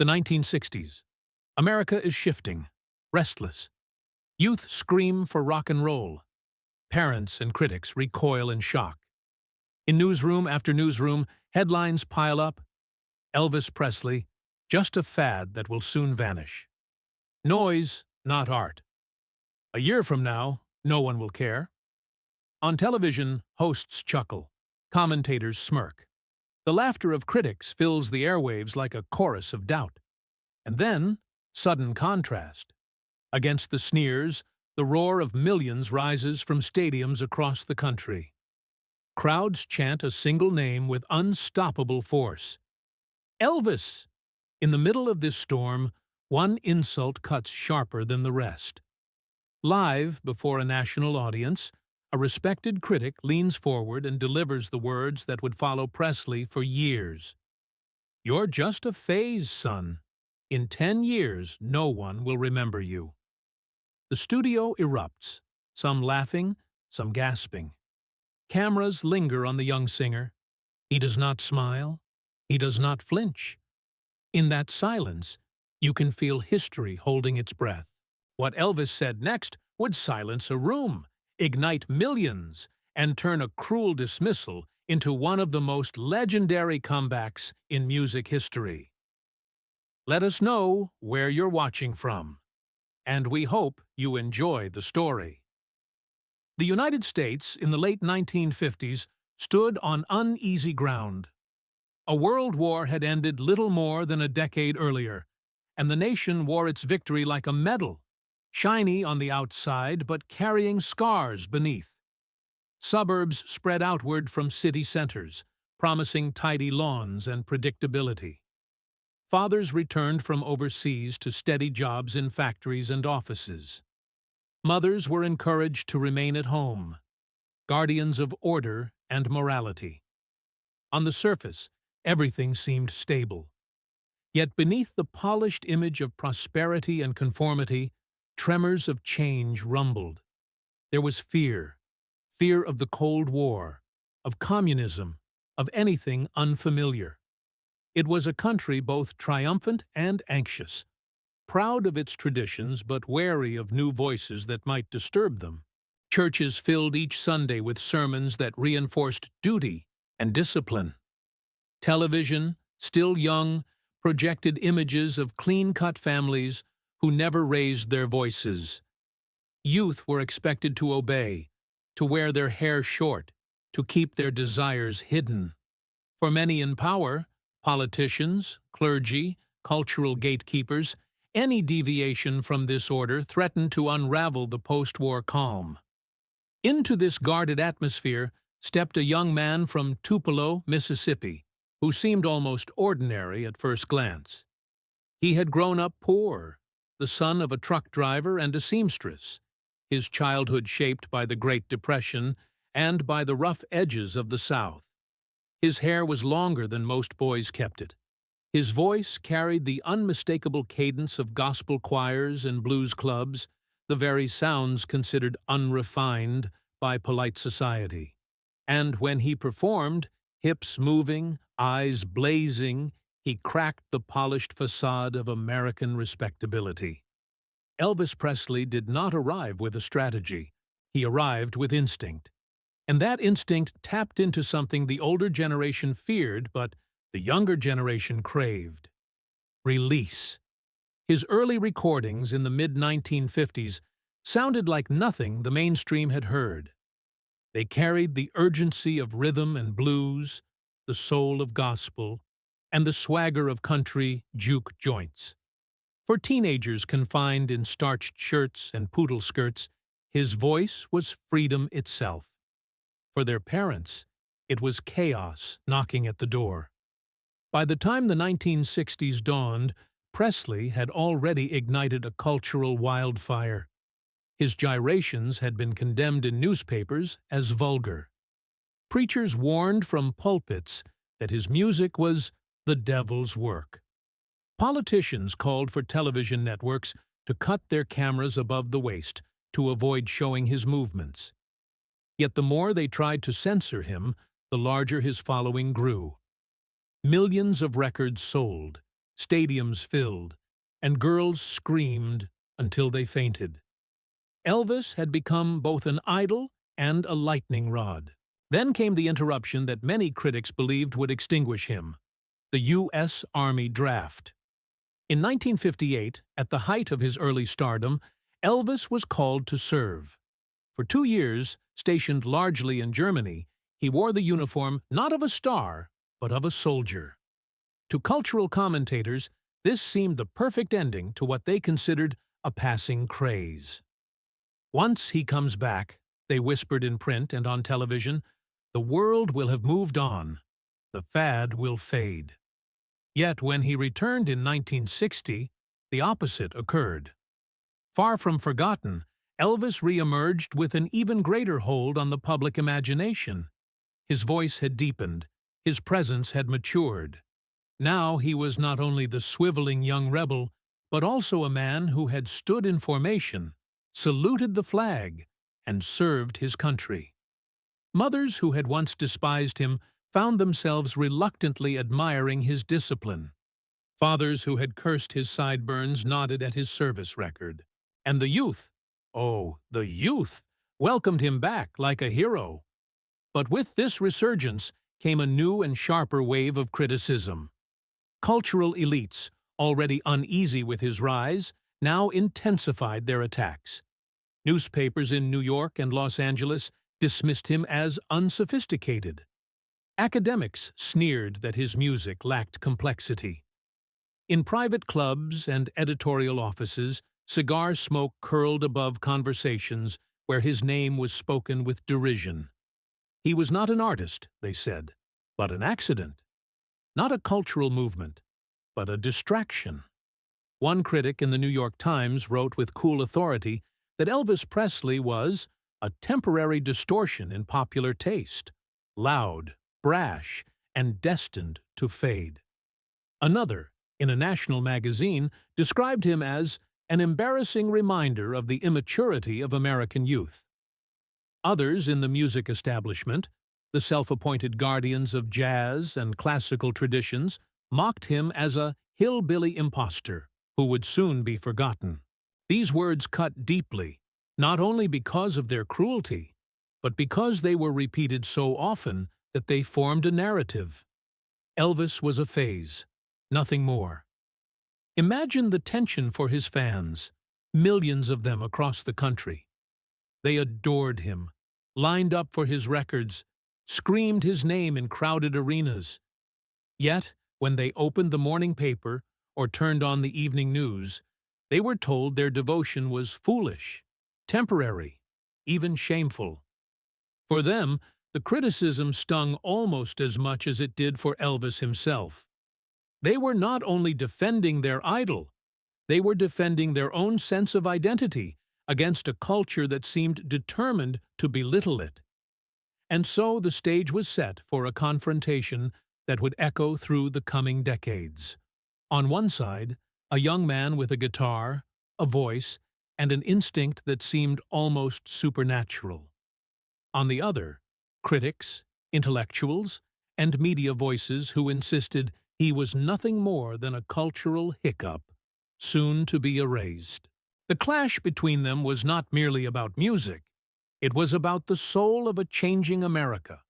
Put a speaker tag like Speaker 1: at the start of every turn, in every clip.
Speaker 1: The 1960s. America is shifting, restless. Youth scream for rock and roll. Parents and critics recoil in shock. In newsroom after newsroom, headlines pile up. Elvis Presley, just a fad that will soon vanish. Noise, not art. A year from now, no one will care. On television, hosts chuckle. Commentators smirk. The laughter of critics fills the airwaves like a chorus of doubt. And then, sudden contrast. Against the sneers, the roar of millions rises from stadiums across the country. Crowds chant a single name with unstoppable force. Elvis! In the middle of this storm, one insult cuts sharper than the rest. Live, before a national audience, a respected critic leans forward and delivers the words that would follow Presley for years. "You're just a phase, son. In 10 years, no one will remember you." The studio erupts, some laughing, some gasping. Cameras linger on the young singer. He does not smile. He does not flinch. In that silence, you can feel history holding its breath. What Elvis said next would silence a room, ignite millions, and turn a cruel dismissal into one of the most legendary comebacks in music history. Let us know where you're watching from, and we hope you enjoy the story. The United States, in the late 1950s, stood on uneasy ground. A world war had ended little more than a decade earlier, and the nation wore its victory like a medal, shiny on the outside but carrying scars beneath. Suburbs spread outward from city centers, promising tidy lawns and predictability. Fathers returned from overseas to steady jobs in factories and offices. Mothers were encouraged to remain at home, guardians of order and morality. On the surface, everything seemed stable. Yet beneath the polished image of prosperity and conformity, tremors of change rumbled. There was fear of the Cold War, of communism, of anything unfamiliar. It was a country both triumphant and anxious, proud of its traditions but wary of new voices that might disturb them. Churches filled each Sunday with sermons that reinforced duty and discipline. Television, still young, projected images of clean-cut families who never raised their voices. Youth were expected to obey, to wear their hair short, to keep their desires hidden. For many in power, politicians, clergy, cultural gatekeepers, any deviation from this order threatened to unravel the post-war calm. Into this guarded atmosphere stepped a young man from Tupelo, Mississippi, who seemed almost ordinary at first glance. He had grown up poor, the son of a truck driver and a seamstress, his childhood shaped by the Great Depression and by the rough edges of the South. His hair was longer than most boys kept it. His voice carried the unmistakable cadence of gospel choirs and blues clubs, the very sounds considered unrefined by polite society. And when he performed, hips moving, eyes blazing, he cracked the polished facade of American respectability. Elvis Presley did not arrive with a strategy. He arrived with instinct. And that instinct tapped into something the older generation feared, but the younger generation craved: release. His early recordings in the mid-1950s sounded like nothing the mainstream had heard. They carried the urgency of rhythm and blues, the soul of gospel, and the swagger of country juke joints. For teenagers confined in starched shirts and poodle skirts, his voice was freedom itself. For their parents, it was chaos knocking at the door. By the time the 1960s dawned, Presley had already ignited a cultural wildfire. His gyrations had been condemned in newspapers as vulgar. Preachers warned from pulpits that his music was the devil's work. Politicians called for television networks to cut their cameras above the waist to avoid showing his movements. Yet the more they tried to censor him, the larger his following grew. Millions of records sold, stadiums filled, and girls screamed until they fainted. Elvis had become both an idol and a lightning rod. Then came the interruption that many critics believed would extinguish him: the U.S. Army draft. In 1958, at the height of his early stardom, Elvis was called to serve. For 2 years, stationed largely in Germany, he wore the uniform not of a star, but of a soldier. To cultural commentators, this seemed the perfect ending to what they considered a passing craze. "Once he comes back," they whispered in print and on television, "the world will have moved on. The fad will fade." Yet when he returned in 1960, the opposite occurred. Far from forgotten, Elvis re-emerged with an even greater hold on the public imagination. His voice had deepened, his presence had matured. Now he was not only the swiveling young rebel, but also a man who had stood in formation, saluted the flag, and served his country. Mothers who had once despised him found themselves reluctantly admiring his discipline. Fathers who had cursed his sideburns nodded at his service record. And the youth, oh, the youth, welcomed him back like a hero. But with this resurgence came a new and sharper wave of criticism. Cultural elites, already uneasy with his rise, now intensified their attacks. Newspapers in New York and Los Angeles dismissed him as unsophisticated. Academics sneered that his music lacked complexity. In private clubs and editorial offices, cigar smoke curled above conversations where his name was spoken with derision. He was not an artist, they said, but an accident. Not a cultural movement, but a distraction. One critic in the New York Times wrote with cool authority that Elvis Presley was a temporary distortion in popular taste, loud, brash, and destined to fade. Another, in a national magazine, described him as an embarrassing reminder of the immaturity of American youth. Others in the music establishment, the self-appointed guardians of jazz and classical traditions, mocked him as a hillbilly impostor who would soon be forgotten. These words cut deeply, not only because of their cruelty, but because they were repeated so often that they formed a narrative. Elvis was a phase, nothing more. Imagine the tension for his fans, millions of them across the country. They adored him, lined up for his records, screamed his name in crowded arenas. Yet, when they opened the morning paper or turned on the evening news, they were told their devotion was foolish, temporary, even shameful. For them, the criticism stung almost as much as it did for Elvis himself. They were not only defending their idol, they were defending their own sense of identity against a culture that seemed determined to belittle it. And so the stage was set for a confrontation that would echo through the coming decades. On one side, a young man with a guitar, a voice, and an instinct that seemed almost supernatural. On the other, critics, intellectuals, and media voices who insisted he was nothing more than a cultural hiccup, soon to be erased. The clash between them was not merely about music. It was about the soul of a changing America,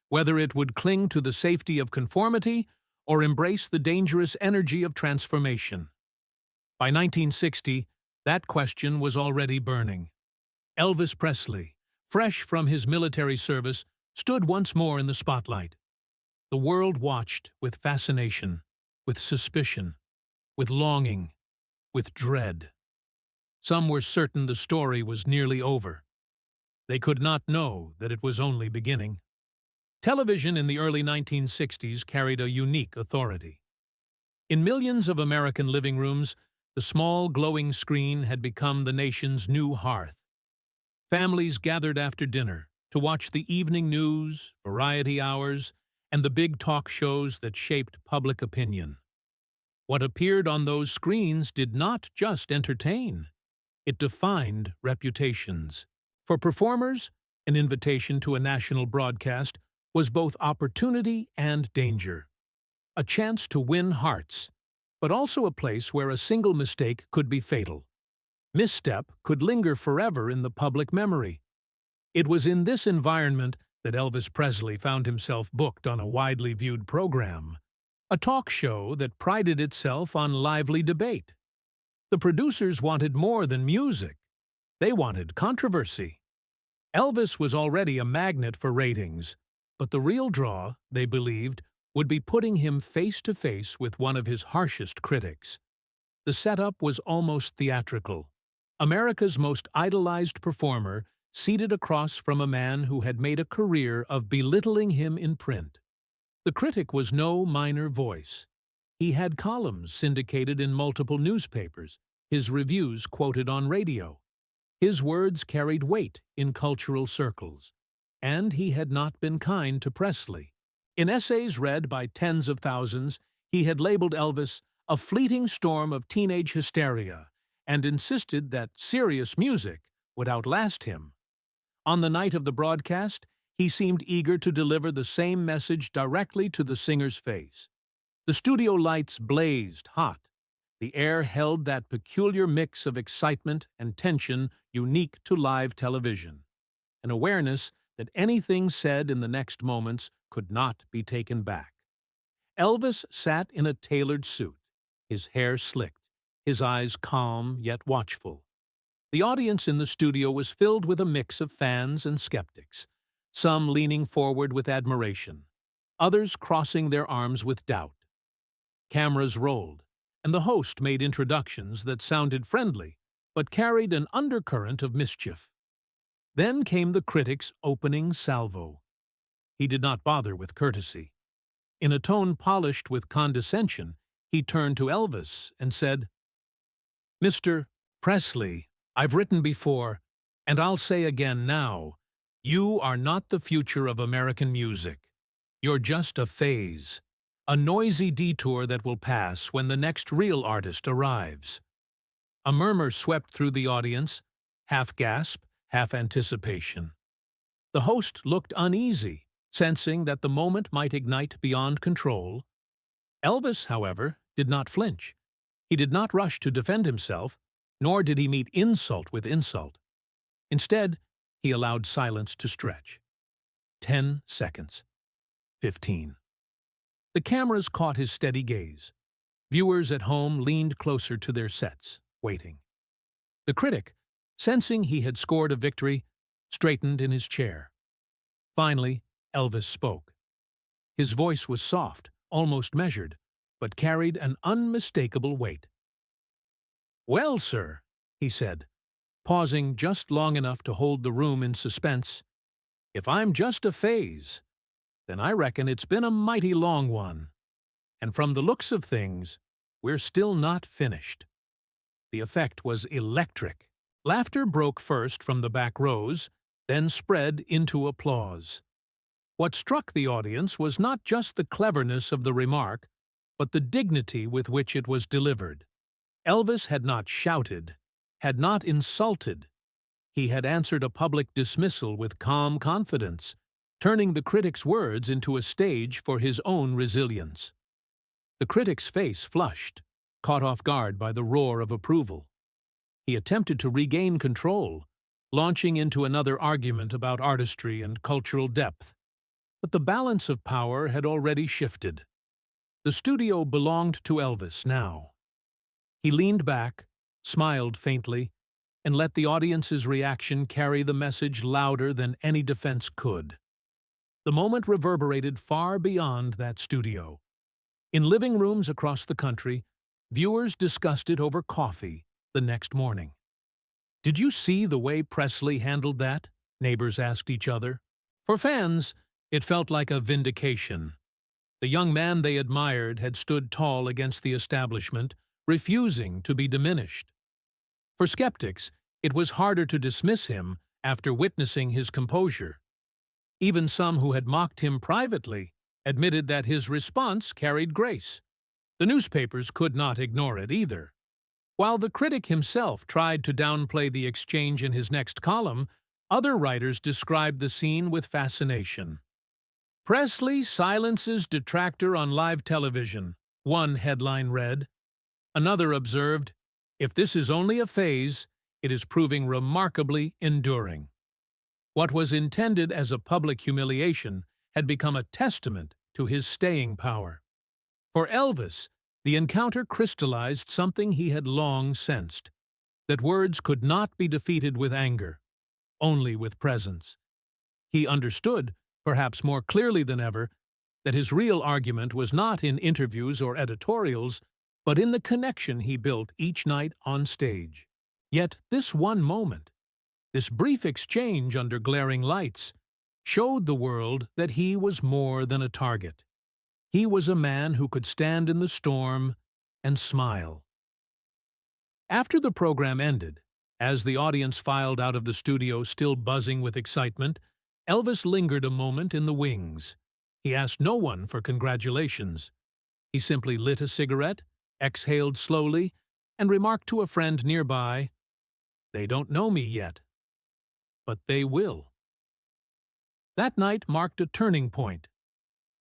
Speaker 1: whether it would cling to the safety of conformity or embrace the dangerous energy of transformation. By 1960, that question was already burning. Elvis Presley, fresh from his military service, stood once more in the spotlight. The world watched with fascination, with suspicion, with longing, with dread. Some were certain the story was nearly over. They could not know that it was only beginning. Television in the early 1960s carried a unique authority. In millions of American living rooms, the small glowing screen had become the nation's new hearth. Families gathered after dinner to watch the evening news, variety hours, and the big talk shows that shaped public opinion. What appeared on those screens did not just entertain. It defined reputations. For performers, an invitation to a national broadcast was both opportunity and danger. A chance to win hearts, but also a place where a single mistake could be fatal. Misstep could linger forever in the public memory. It was in this environment that Elvis Presley found himself booked on a widely viewed program, a talk show that prided itself on lively debate. The producers wanted more than music. They wanted controversy. Elvis was already a magnet for ratings, but the real draw, they believed, would be putting him face to face with one of his harshest critics. The setup was almost theatrical. America's most idolized performer seated across from a man who had made a career of belittling him in print. The critic was no minor voice. He had columns syndicated in multiple newspapers, his reviews quoted on radio. His words carried weight in cultural circles, and he had not been kind to Presley. In essays read by tens of thousands, he had labeled Elvis a fleeting storm of teenage hysteria and insisted that serious music would outlast him. On the night of the broadcast, he seemed eager to deliver the same message directly to the singer's face. The studio lights blazed hot. The air held that peculiar mix of excitement and tension unique to live television, an awareness that anything said in the next moments could not be taken back. Elvis sat in a tailored suit, his hair slicked, his eyes calm yet watchful. The audience in the studio was filled with a mix of fans and skeptics, some leaning forward with admiration, others crossing their arms with doubt. Cameras rolled, and the host made introductions that sounded friendly, but carried an undercurrent of mischief. Then came the critic's opening salvo. He did not bother with courtesy. In a tone polished with condescension, he turned to Elvis and said, "Mr. Presley, I've written before, and I'll say again now, you are not the future of American music. You're just a phase, a noisy detour that will pass when the next real artist arrives." A murmur swept through the audience, half gasp, half anticipation. The host looked uneasy, sensing that the moment might ignite beyond control. Elvis, however, did not flinch. He did not rush to defend himself, nor did he meet insult with insult. Instead, he allowed silence to stretch. 10 seconds. 15. The cameras caught his steady gaze. Viewers at home leaned closer to their sets, waiting. The critic, sensing he had scored a victory, straightened in his chair. Finally, Elvis spoke. His voice was soft, almost measured, but carried an unmistakable weight. "Well, sir," he said, pausing just long enough to hold the room in suspense, "if I'm just a phase, then I reckon it's been a mighty long one. And from the looks of things, we're still not finished." The effect was electric. Laughter broke first from the back rows, then spread into applause. What struck the audience was not just the cleverness of the remark, but the dignity with which it was delivered. Elvis had not shouted, had not insulted. He had answered a public dismissal with calm confidence, turning the critic's words into a stage for his own resilience. The critic's face flushed, caught off guard by the roar of approval. He attempted to regain control, launching into another argument about artistry and cultural depth. But the balance of power had already shifted. The studio belonged to Elvis now. He leaned back, smiled faintly, and let the audience's reaction carry the message louder than any defense could. The moment reverberated far beyond that studio. In living rooms across the country, viewers discussed it over coffee the next morning. "Did you see the way Presley handled that?" neighbors asked each other. For fans, it felt like a vindication. The young man they admired had stood tall against the establishment, refusing to be diminished. For skeptics, it was harder to dismiss him after witnessing his composure. Even some who had mocked him privately admitted that his response carried grace. The newspapers could not ignore it either. While the critic himself tried to downplay the exchange in his next column, other writers described the scene with fascination. "Presley silences detractor on live television," one headline read. Another observed, "If this is only a phase, it is proving remarkably enduring." What was intended as a public humiliation had become a testament to his staying power. For Elvis, the encounter crystallized something he had long sensed, that words could not be defeated with anger, only with presence. He understood, perhaps more clearly than ever, that his real argument was not in interviews or editorials, but in the connection he built each night on stage. Yet this one moment, this brief exchange under glaring lights, showed the world that he was more than a target. He was a man who could stand in the storm and smile. After the program ended, as the audience filed out of the studio still buzzing with excitement, Elvis lingered a moment in the wings. He asked no one for congratulations. He simply lit a cigarette, exhaled slowly, and remarked to a friend nearby, "They don't know me yet, but they will." That night marked a turning point.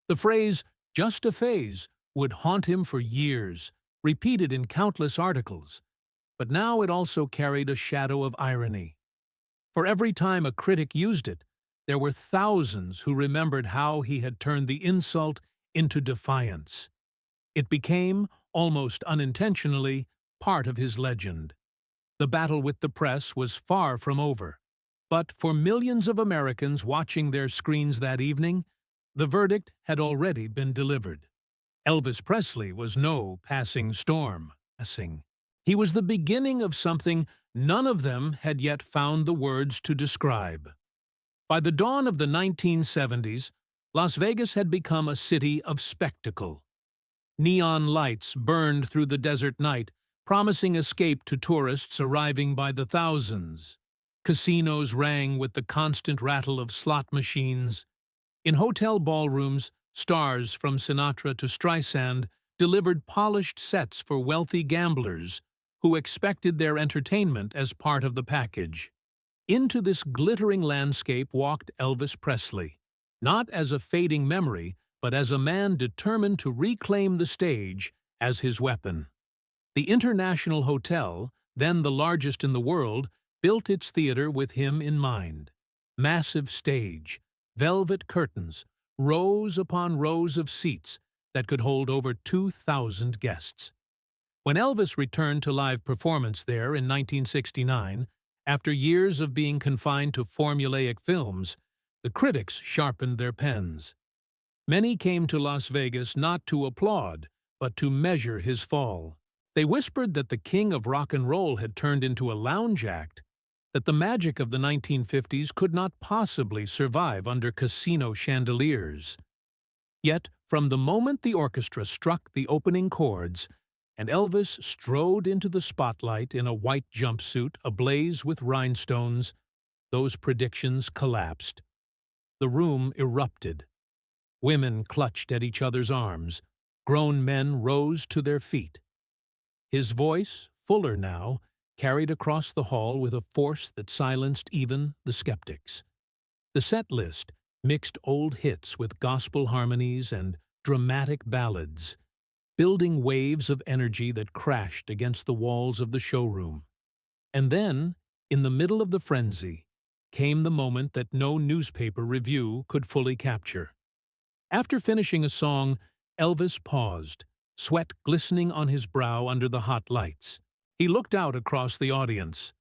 Speaker 1: The phrase, "just a phase," would haunt him for years, repeated in countless articles. But now it also carried a shadow of irony. For every time a critic used it, there were thousands who remembered how he had turned the insult into defiance. It became, almost unintentionally, part of his legend. The battle with the press was far from over. But for millions of Americans watching their screens that evening, the verdict had already been delivered. Elvis Presley was no passing storm. He was the beginning of something none of them had yet found the words to describe. By the dawn of the 1970s, Las Vegas had become a city of spectacle. Neon lights burned through the desert night, promising escape to tourists arriving by the thousands. Casinos rang with the constant rattle of slot machines. In hotel ballrooms, stars from Sinatra to Streisand delivered polished sets for wealthy gamblers who expected their entertainment as part of the package. Into this glittering landscape walked Elvis Presley, not as a fading memory, but as a man determined to reclaim the stage as his weapon. The International Hotel, then the largest in the world, built its theater with him in mind. Massive stage, velvet curtains, rows upon rows of seats that could hold over 2,000 guests. When Elvis returned to live performance there in 1969, after years of being confined to formulaic films, the critics sharpened their pens. Many came to Las Vegas not to applaud, but to measure his fall. They whispered that the king of rock and roll had turned into a lounge act, that the magic of the 1950s could not possibly survive under casino chandeliers. Yet, from the moment the orchestra struck the opening chords, and Elvis strode into the spotlight in a white jumpsuit ablaze with rhinestones, those predictions collapsed. The room erupted. Women clutched at each other's arms. Grown men rose to their feet. His voice, fuller now, carried across the hall with a force that silenced even the skeptics. The set list mixed old hits with gospel harmonies and dramatic ballads, building waves of energy that crashed against the walls of the showroom. And then, in the middle of the frenzy, came the moment that no newspaper review could fully capture. After finishing a song, Elvis paused, sweat glistening on his brow under the hot lights. He looked out across the audience,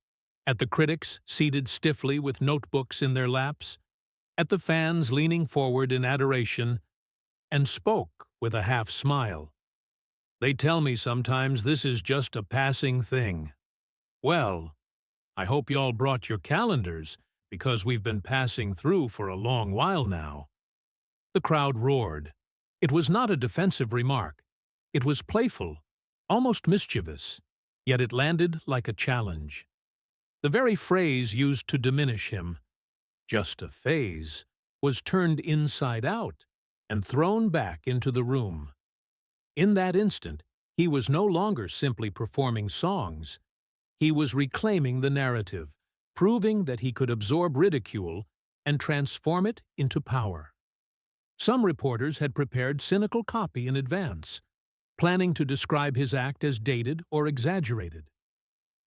Speaker 1: at the critics seated stiffly with notebooks in their laps, at the fans leaning forward in adoration, and spoke with a half-smile. "They tell me sometimes this is just a passing thing. Well, I hope y'all brought your calendars, because we've been passing through for a long while now." The crowd roared. It was not a defensive remark. It was playful, almost mischievous, yet it landed like a challenge. The very phrase used to diminish him, "just a phase," was turned inside out and thrown back into the room. In that instant, he was no longer simply performing songs. He was reclaiming the narrative, proving that he could absorb ridicule and transform it into power. Some reporters had prepared cynical copy in advance. planning to describe his act as dated or exaggerated.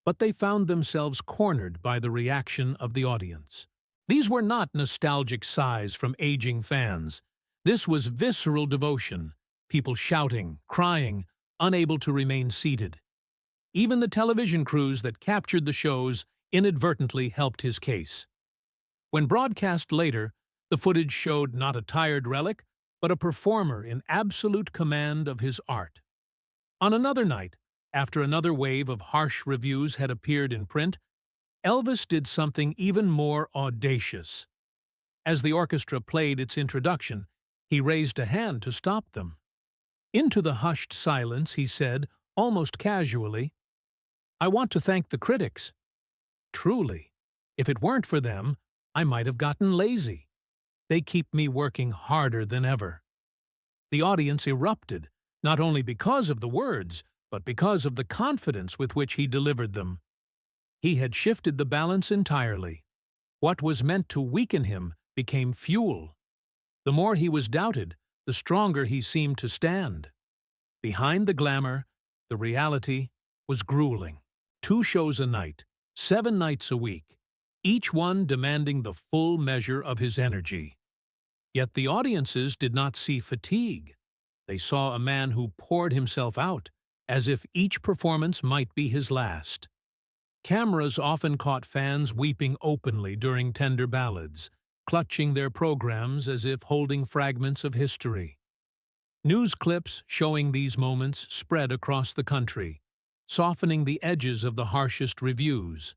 Speaker 1: But they found themselves cornered by the reaction of the audience. These were not nostalgic sighs from aging fans. This was visceral devotion, people shouting, crying, unable to remain seated. Even the television crews that captured the shows inadvertently helped his case. When broadcast later, the footage showed not a tired relic, but a performer in absolute command of his art. On another night, after another wave of harsh reviews had appeared in print, Elvis did something even more audacious. As the orchestra played its introduction, he raised a hand to stop them. Into the hushed silence, he said, almost casually, "I want to thank the critics. Truly, if it weren't for them, I might have gotten lazy. They keep me working harder than ever." The audience erupted, not only because of the words, but because of the confidence with which he delivered them. He had shifted the balance entirely. What was meant to weaken him became fuel. The more he was doubted, the stronger he seemed to stand. Behind the glamour, the reality was grueling. 2 shows a night, 7 nights a week, each one demanding the full measure of his energy. Yet the audiences did not see fatigue. They saw a man who poured himself out, as if each performance might be his last. Cameras often caught fans weeping openly during tender ballads, clutching their programs as if holding fragments of history. News clips showing these moments spread across the country, softening the edges of the harshest reviews.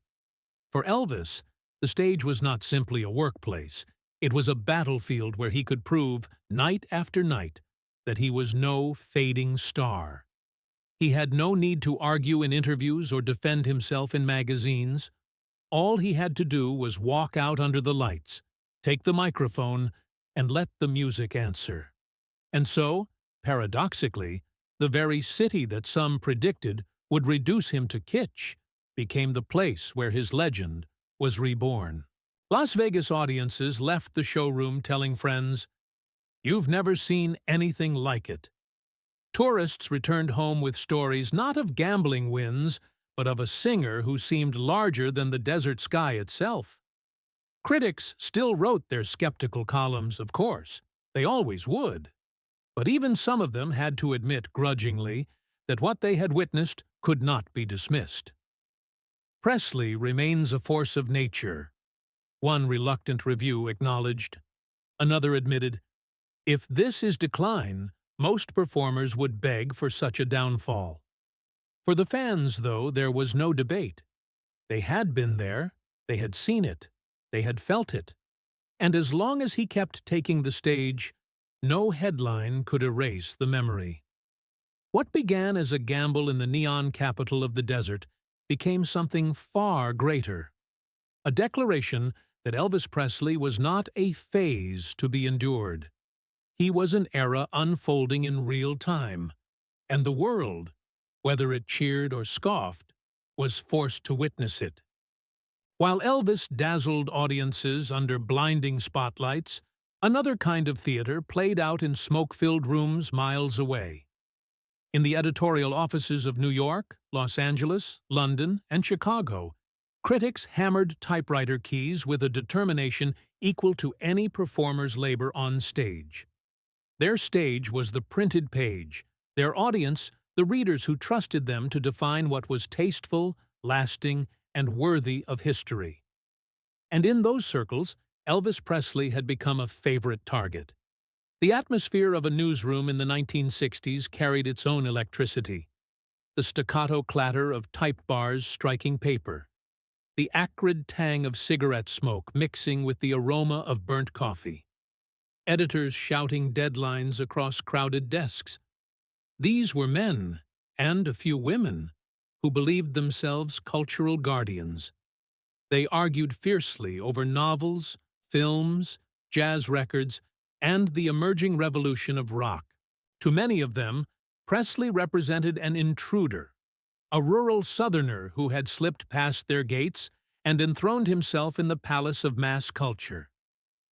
Speaker 1: For Elvis, the stage was not simply a workplace. It was a battlefield where he could prove, night after night, that he was no fading star. He had no need to argue in interviews or defend himself in magazines. All he had to do was walk out under the lights, take the microphone, and let the music answer. And so, paradoxically, the very city that some predicted would reduce him to kitsch became the place where his legend was reborn. Las Vegas audiences left the showroom telling friends, "You've never seen anything like it." Tourists returned home with stories not of gambling wins, but of a singer who seemed larger than the desert sky itself. Critics still wrote their skeptical columns, of course. They always would. But even some of them had to admit grudgingly that what they had witnessed could not be dismissed. "Presley remains a force of nature," one reluctant review acknowledged. Another admitted, "If this is decline, most performers would beg for such a downfall." For the fans, though, there was no debate. They had been there, they had seen it, they had felt it. And as long as he kept taking the stage, no headline could erase the memory. What began as a gamble in the neon capital of the desert became something far greater. A declaration that Elvis Presley was not a phase to be endured. He was an era unfolding in real time, and the world, whether it cheered or scoffed, was forced to witness it. While Elvis dazzled audiences under blinding spotlights, another kind of theater played out in smoke-filled rooms miles away. In the editorial offices of New York, Los Angeles, London, and Chicago, critics hammered typewriter keys with a determination equal to any performer's labor on stage. Their stage was the printed page, their audience the readers who trusted them to define what was tasteful, lasting, and worthy of history. And in those circles, Elvis Presley had become a favorite target. The atmosphere of a newsroom in the 1960s carried its own electricity. The staccato clatter of type bars striking paper. The acrid tang of cigarette smoke mixing with the aroma of burnt coffee. Editors shouting deadlines across crowded desks. These were men, and a few women, who believed themselves cultural guardians. They argued fiercely over novels, films, jazz records, and the emerging revolution of rock. To many of them, Presley represented an intruder, a rural southerner who had slipped past their gates and enthroned himself in the palace of mass culture.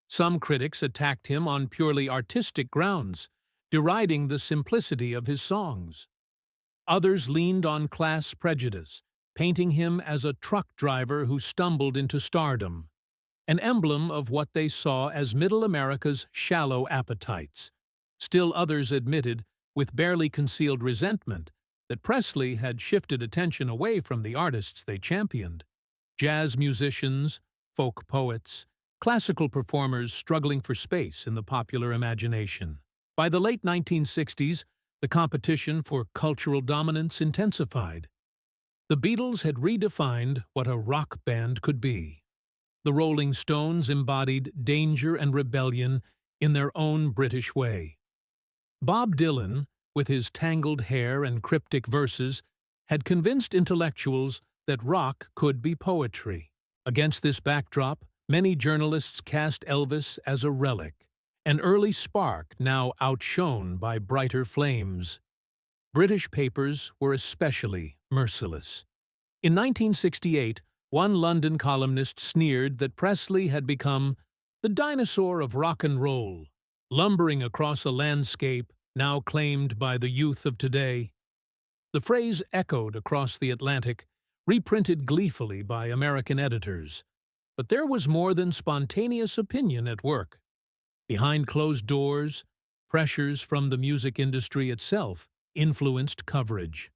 Speaker 1: Some critics attacked him on purely artistic grounds, deriding the simplicity of his songs. Others leaned on class prejudice, painting him as a truck driver who stumbled into stardom, an emblem of what they saw as Middle America's shallow appetites. Still others admitted, with barely concealed resentment, that Presley had shifted attention away from the artists they championed. Jazz musicians, folk poets, classical performers struggling for space in the popular imagination. By the late 1960s, the competition for cultural dominance intensified. The Beatles had redefined what a rock band could be. The Rolling Stones embodied danger and rebellion in their own British way. Bob Dylan, with his tangled hair and cryptic verses, had convinced intellectuals that rock could be poetry. Against this backdrop, many journalists cast Elvis as a relic, an early spark now outshone by brighter flames. British papers were especially merciless. In 1968, one London columnist sneered that Presley had become the dinosaur of rock and roll, lumbering across a landscape now claimed by the youth of today. The phrase echoed across the Atlantic, reprinted gleefully by American editors. But there was more than spontaneous opinion at work. Behind closed doors, pressures from the music industry itself influenced coverage.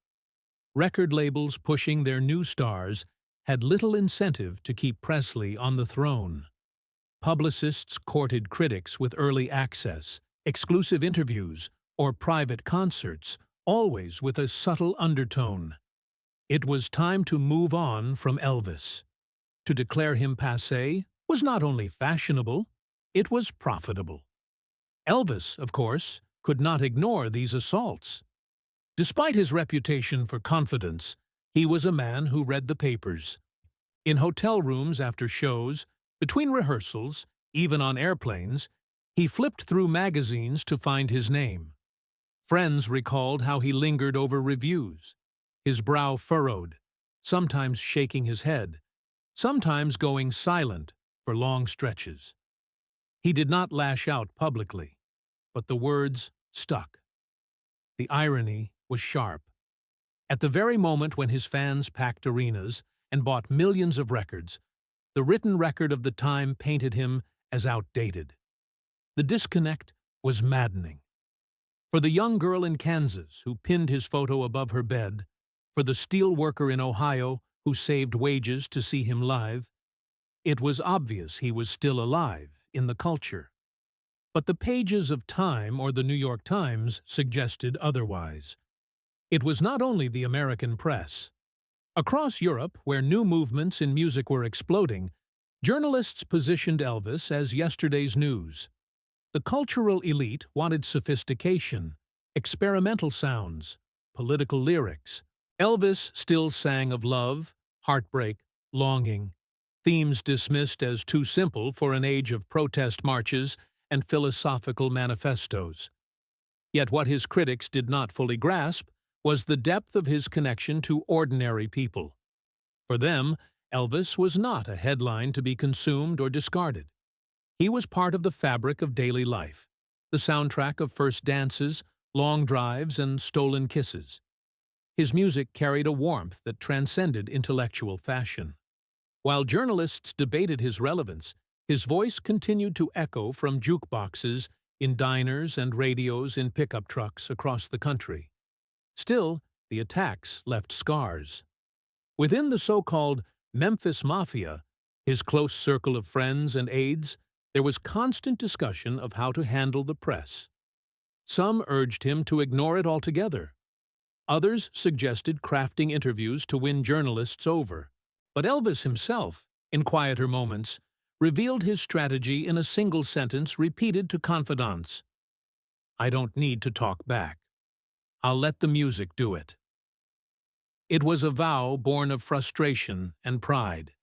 Speaker 1: Record labels pushing their new stars had little incentive to keep Presley on the throne. Publicists courted critics with early access, exclusive interviews, or private concerts, always with a subtle undertone. It was time to move on from Elvis. To declare him passé was not only fashionable, it was profitable. Elvis, of course, could not ignore these assaults. Despite his reputation for confidence, he was a man who read the papers. In hotel rooms after shows, between rehearsals, even on airplanes, he flipped through magazines to find his name. Friends recalled how he lingered over reviews, his brow furrowed, sometimes shaking his head, sometimes going silent for long stretches. He did not lash out publicly, but the words stuck. The irony was sharp. At the very moment when his fans packed arenas and bought millions of records, the written record of the time painted him as outdated. The disconnect was maddening. For the young girl in Kansas who pinned his photo above her bed, for the steel worker in Ohio who saved wages to see him live, it was obvious he was still alive in the culture. But the pages of Time or the New York Times suggested otherwise. It was not only the American press. Across Europe, where new movements in music were exploding, journalists positioned Elvis as yesterday's news. The cultural elite wanted sophistication, experimental sounds, political lyrics. Elvis still sang of love, heartbreak, longing, themes dismissed as too simple for an age of protest marches and philosophical manifestos. Yet what his critics did not fully grasp was the depth of his connection to ordinary people. For them, Elvis was not a headline to be consumed or discarded. He was part of the fabric of daily life, the soundtrack of first dances, long drives, and stolen kisses. His music carried a warmth that transcended intellectual fashion. While journalists debated his relevance, his voice continued to echo from jukeboxes, in diners and radios in pickup trucks across the country. Still, the attacks left scars. Within the so-called Memphis Mafia, his close circle of friends and aides, there was constant discussion of how to handle the press. Some urged him to ignore it altogether. Others suggested crafting interviews to win journalists over. But Elvis himself, in quieter moments, revealed his strategy in a single sentence repeated to confidants. "I don't need to talk back. I'll let the music do it." It was a vow born of frustration and pride.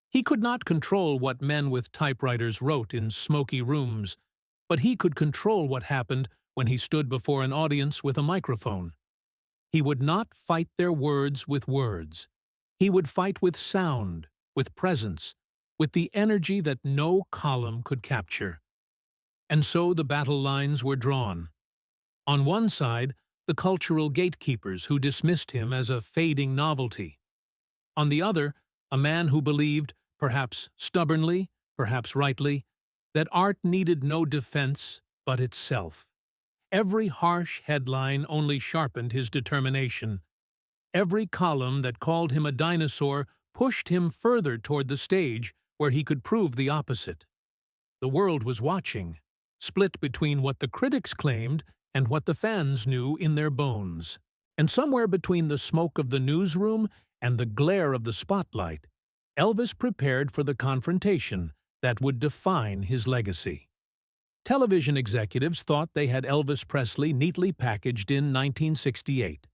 Speaker 1: He could not control what men with typewriters wrote in smoky rooms, but he could control what happened when he stood before an audience with a microphone. He would not fight their words with words. He would fight with sound, with presence, with the energy that no column could capture. And so the battle lines were drawn. On one side, the cultural gatekeepers who dismissed him as a fading novelty. On the other, a man who believed, perhaps stubbornly, perhaps rightly, that art needed no defense but itself. Every harsh headline only sharpened his determination. Every column that called him a dinosaur pushed him further toward the stage where he could prove the opposite. The world was watching, split between what the critics claimed and what the fans knew in their bones. And somewhere between the smoke of the newsroom and the glare of the spotlight, Elvis prepared for the confrontation that would define his legacy. Television executives thought they had Elvis Presley neatly packaged in 1968.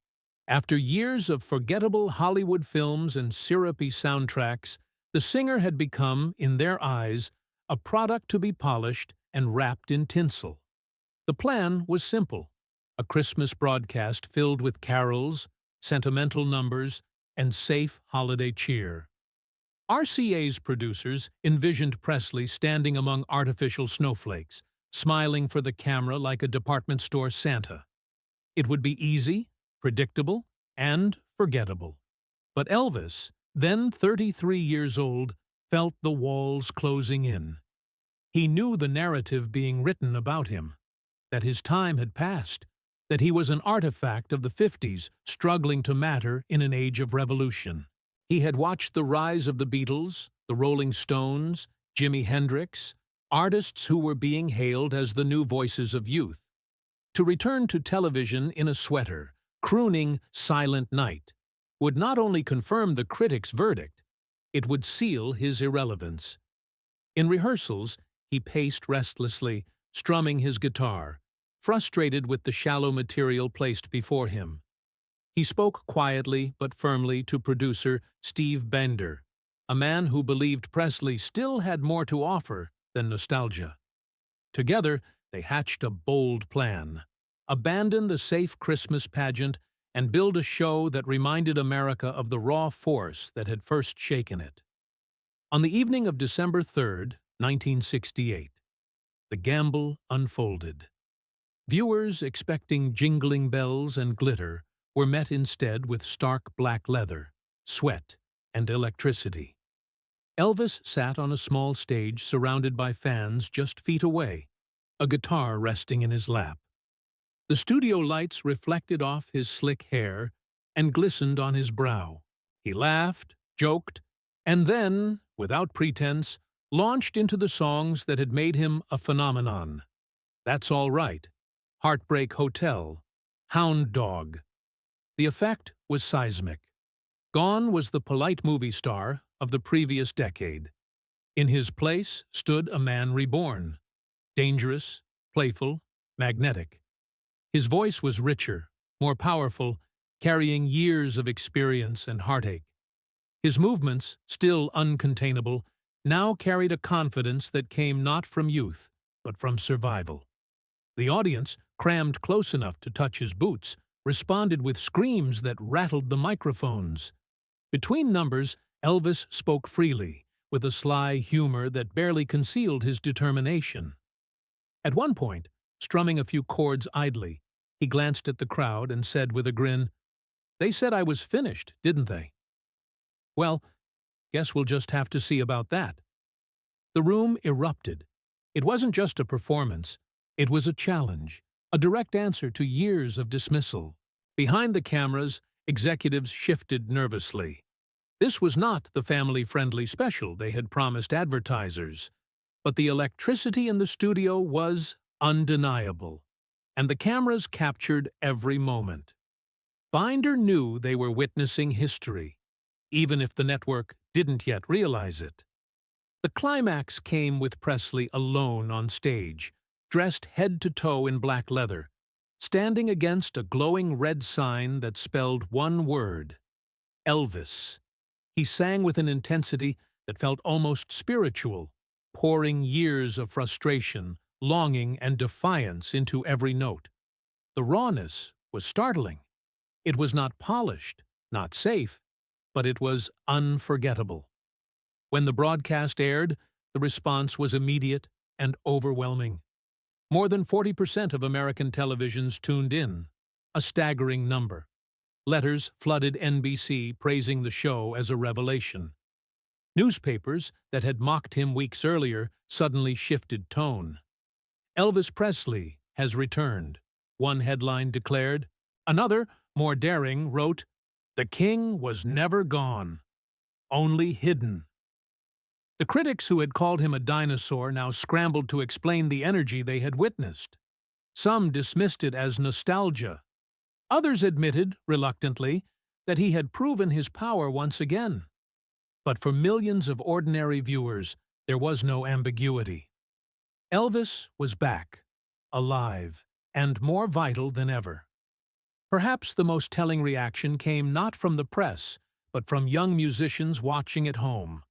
Speaker 1: After years of forgettable Hollywood films and syrupy soundtracks, the singer had become, in their eyes, a product to be polished and wrapped in tinsel. The plan was simple: a Christmas broadcast filled with carols, sentimental numbers, and safe holiday cheer. RCA's producers envisioned Presley standing among artificial snowflakes, smiling for the camera like a department store Santa. It would be easy, predictable, and forgettable. But Elvis, then 33 years old, felt the walls closing in. He knew the narrative being written about him, that his time had passed, that he was an artifact of the 50s struggling to matter in an age of revolution. He had watched the rise of the Beatles, the Rolling Stones, Jimi Hendrix, artists who were being hailed as the new voices of youth. To return to television in a sweater, crooning Silent Night, would not only confirm the critics' verdict, it would seal his irrelevance. In rehearsals, he paced restlessly, strumming his guitar, frustrated with the shallow material placed before him. He spoke quietly but firmly to producer Steve Bender, a man who believed Presley still had more to offer than nostalgia. Together, they hatched a bold plan: abandon the safe Christmas pageant and build a show that reminded America of the raw force that had first shaken it. On the evening of December 3rd, 1968, the gamble unfolded. Viewers expecting jingling bells and glitter were met instead with stark black leather, sweat, and electricity. Elvis sat on a small stage surrounded by fans just feet away, a guitar resting in his lap. The studio lights reflected off his slick hair and glistened on his brow. He laughed, joked, and then, without pretense, launched into the songs that had made him a phenomenon. That's All Right, Heartbreak Hotel, Hound Dog. The effect was seismic. Gone was the polite movie star of the previous decade. In his place stood a man reborn, dangerous, playful, magnetic. His voice was richer, more powerful, carrying years of experience and heartache. His movements, still uncontainable, now carried a confidence that came not from youth, but from survival. The audience, crammed close enough to touch his boots, responded with screams that rattled the microphones. Between numbers, Elvis spoke freely, with a sly humor that barely concealed his determination. At one point, strumming a few chords idly, he glanced at the crowd and said with a grin, "They said I was finished, didn't they? Well, guess we'll just have to see about that." The room erupted. It wasn't just a performance. It was a challenge, a direct answer to years of dismissal. Behind the cameras, executives shifted nervously. This was not the family-friendly special they had promised advertisers, but the electricity in the studio was undeniable, and the cameras captured every moment. Binder knew they were witnessing history, even if the network didn't yet realize it. The climax came with Presley alone on stage, dressed head to toe in black leather, standing against a glowing red sign that spelled one word: Elvis. He sang with an intensity that felt almost spiritual, pouring years of frustration, longing, and defiance into every note. The rawness was startling. It was not polished, not safe, but it was unforgettable. When the broadcast aired, the response was immediate and overwhelming. More than 40% of American televisions tuned in, a staggering number. Letters flooded NBC praising the show as a revelation. Newspapers that had mocked him weeks earlier suddenly shifted tone. Elvis Presley has returned, one headline declared. Another, more daring, wrote, "The King was never gone, only hidden." The critics who had called him a dinosaur now scrambled to explain the energy they had witnessed. Some dismissed it as nostalgia. Others admitted, reluctantly, that he had proven his power once again. But for millions of ordinary viewers, there was no ambiguity. Elvis was back, alive, and more vital than ever. Perhaps the most telling reaction came not from the press, but from young musicians watching at home.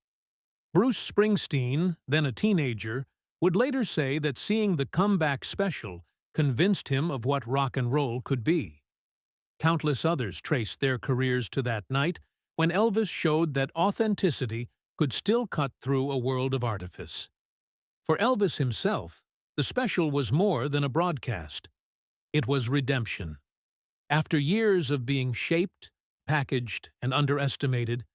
Speaker 1: Bruce Springsteen, then a teenager, would later say that seeing the comeback special convinced him of what rock and roll could be. Countless others traced their careers to that night when Elvis showed that authenticity could still cut through a world of artifice. For Elvis himself, the special was more than a broadcast. It was redemption. After years of being shaped, packaged, and underestimated,